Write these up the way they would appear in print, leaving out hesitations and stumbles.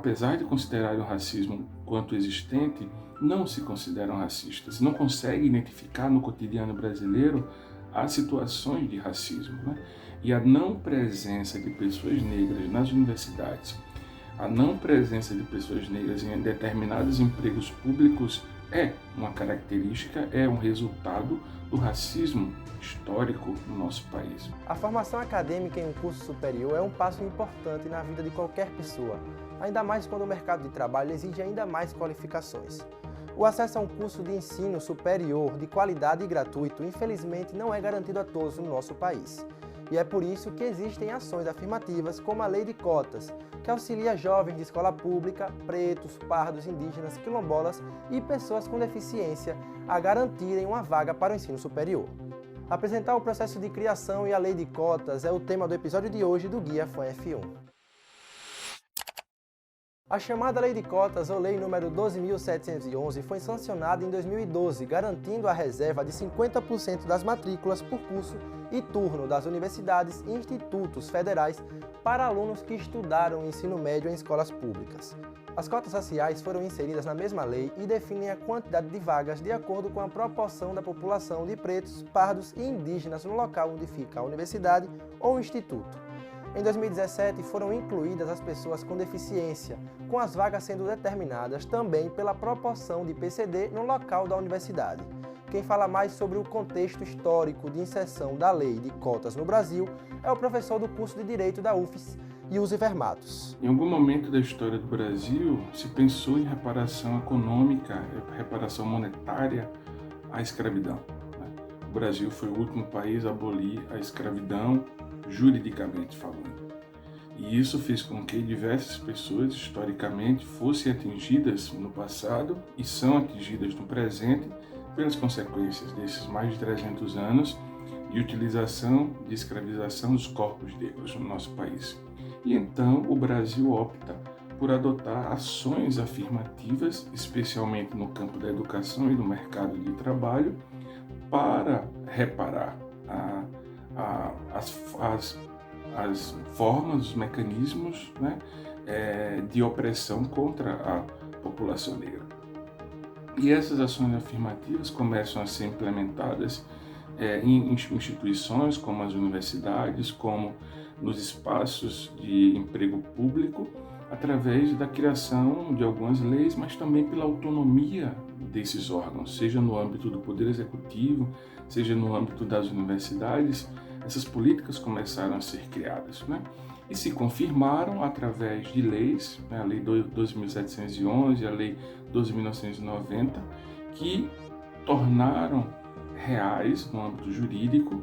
apesar de considerarem o racismo quanto existente, não se consideram racistas, não conseguem identificar no cotidiano brasileiro as situações de racismo, né? E a não presença de pessoas negras nas universidades, a não presença de pessoas negras em determinados empregos públicos é uma característica, é um resultado do racismo histórico no nosso país. A formação acadêmica em um curso superior é um passo importante na vida de qualquer pessoa, ainda mais quando o mercado de trabalho exige ainda mais qualificações. O acesso a um curso de ensino superior de qualidade e gratuito, infelizmente, não é garantido a todos no nosso país. E é por isso que existem ações afirmativas como a Lei de Cotas, que auxilia jovens de escola pública, pretos, pardos, indígenas, quilombolas e pessoas com deficiência a garantirem uma vaga para o ensino superior. Apresentar o processo de criação e a Lei de Cotas é o tema do episódio de hoje do Guia Fã F1. A chamada Lei de Cotas, ou Lei número 12.711, foi sancionada em 2012, garantindo a reserva de 50% das matrículas por curso e turno das universidades e institutos federais para alunos que estudaram o ensino médio em escolas públicas. As cotas raciais foram inseridas na mesma lei e definem a quantidade de vagas de acordo com a proporção da população de pretos, pardos e indígenas no local onde fica a universidade ou o instituto. Em 2017, foram incluídas as pessoas com deficiência, com as vagas sendo determinadas também pela proporção de PCD no local da universidade. Quem fala mais sobre o contexto histórico de inserção da lei de cotas no Brasil é o professor do curso de Direito da UFES, Yusif Matos. Em algum momento da história do Brasil, se pensou em reparação econômica, reparação monetária à escravidão. O Brasil foi o último país a abolir a escravidão, juridicamente falando. E isso fez com que diversas pessoas, historicamente, fossem atingidas no passado e são atingidas no presente pelas consequências desses mais de 300 anos de utilização, de escravização dos corpos negros no nosso país. E então o Brasil opta por adotar ações afirmativas, especialmente no campo da educação e do mercado de trabalho, para reparar as formas, os mecanismos, né, de opressão contra a população negra. E essas ações afirmativas começam a ser implementadas em instituições como as universidades, como nos espaços de emprego público, através da criação de algumas leis, mas também pela autonomia desses órgãos, seja no âmbito do Poder Executivo, seja no âmbito das universidades. Essas políticas começaram a ser criadas, né? E se confirmaram através de leis, né? A Lei 12.711, a Lei 12.990, que tornaram reais, no âmbito jurídico,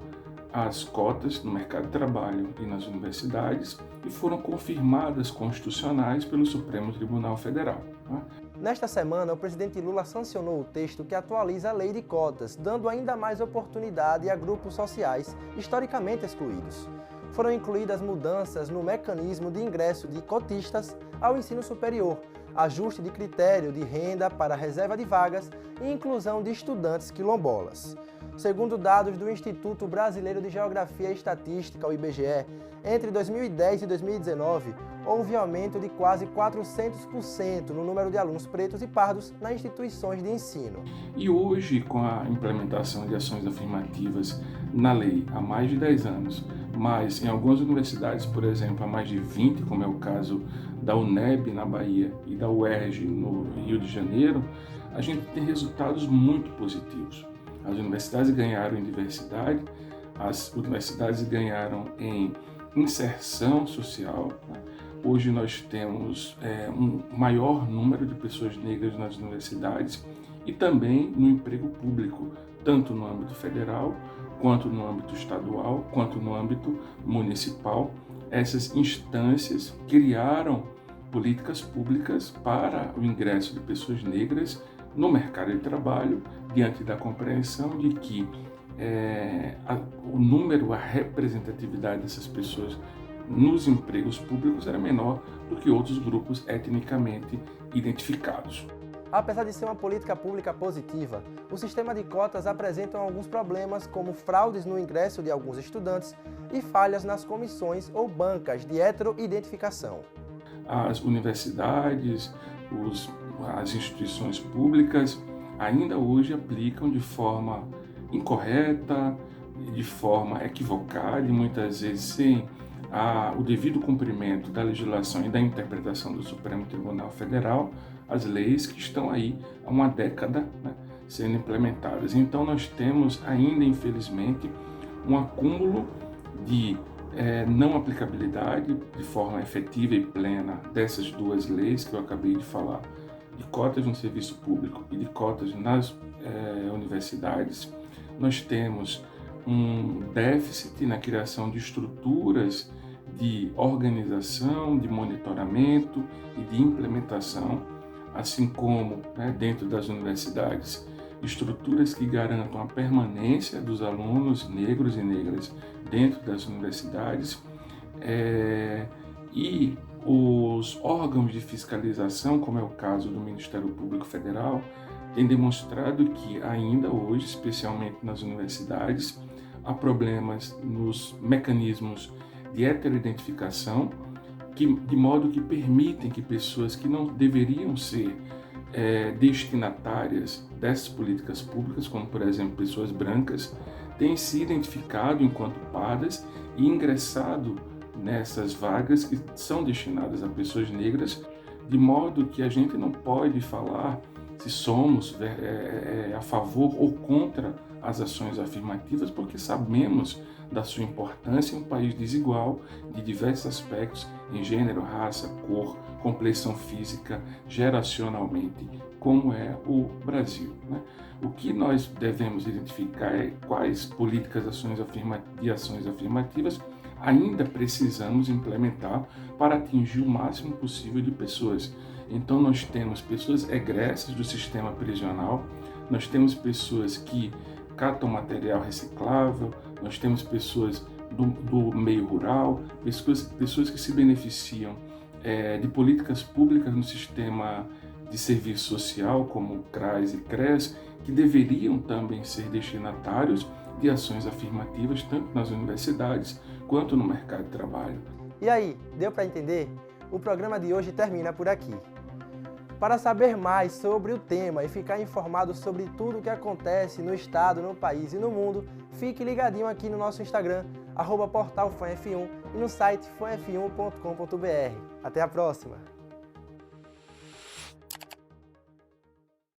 as cotas no mercado de trabalho e nas universidades e foram confirmadas constitucionais pelo Supremo Tribunal Federal, né? Nesta semana, o presidente Lula sancionou o texto que atualiza a lei de cotas, dando ainda mais oportunidade a grupos sociais historicamente excluídos. Foram incluídas mudanças no mecanismo de ingresso de cotistas ao ensino superior, ajuste de critério de renda para reserva de vagas e inclusão de estudantes quilombolas. Segundo dados do Instituto Brasileiro de Geografia e Estatística, o IBGE, entre 2010 e 2019, houve aumento de quase 400% no número de alunos pretos e pardos nas instituições de ensino. E hoje, com a implementação de ações afirmativas na lei há mais de 10 anos, mas em algumas universidades, por exemplo, há mais de 20, como é o caso da UNEB na Bahia e da UERJ no Rio de Janeiro, a gente tem resultados muito positivos. As universidades ganharam em diversidade, as universidades ganharam em inserção social, né? Hoje nós temos um maior número de pessoas negras nas universidades e também no emprego público, tanto no âmbito federal, quanto no âmbito estadual, quanto no âmbito municipal. Essas instâncias criaram políticas públicas para o ingresso de pessoas negras no mercado de trabalho, diante da compreensão de que o número, a representatividade dessas pessoas nos empregos públicos era menor do que outros grupos etnicamente identificados. Apesar de ser uma política pública positiva, o sistema de cotas apresenta alguns problemas, como fraudes no ingresso de alguns estudantes e falhas nas comissões ou bancas de heteroidentificação. as universidades, as instituições públicas ainda hoje aplicam de forma incorreta, de forma equivocada e muitas vezes sem o devido cumprimento da legislação e da interpretação do Supremo Tribunal Federal, as leis que estão aí há uma década, né, sendo implementadas. Então nós temos ainda, infelizmente, um acúmulo de não aplicabilidade de forma efetiva e plena dessas duas leis que eu acabei de falar, de cotas no serviço público e de cotas nas universidades. Nós temos um déficit na criação de estruturas de organização, de monitoramento e de implementação, assim como, né, dentro das universidades, estruturas que garantam a permanência dos alunos negros e negras dentro das universidades, e os órgãos de fiscalização, como é o caso do Ministério Público Federal, têm demonstrado que ainda hoje, especialmente nas universidades, há problemas nos mecanismos de heteroidentificação, de modo que permitem que pessoas que não deveriam ser destinatárias dessas políticas públicas, como por exemplo pessoas brancas, tenham se identificado enquanto pardas e ingressado nessas vagas que são destinadas a pessoas negras, de modo que a gente não pode falar se somos a favor ou contra as ações afirmativas, porque sabemos da sua importância em um país desigual de diversos aspectos, em gênero, raça, cor, complexão física, geracionalmente, como é o Brasil, né? O que nós devemos identificar é quais políticas de ações afirmativas ainda precisamos implementar para atingir o máximo possível de pessoas. Então nós temos pessoas egressas do sistema prisional, nós temos pessoas que catam material reciclável, nós temos pessoas do meio rural, pessoas que se beneficiam de políticas públicas no sistema de serviço social, como CRAS e CRES, que deveriam também ser destinatários de ações afirmativas, tanto nas universidades quanto no mercado de trabalho. E aí, deu para entender? O programa de hoje termina por aqui. Para saber mais sobre o tema e ficar informado sobre tudo o que acontece no estado, no país e no mundo, fique ligadinho aqui no nosso Instagram, @portalfanf1 e no site fanf1.com.br. Até a próxima!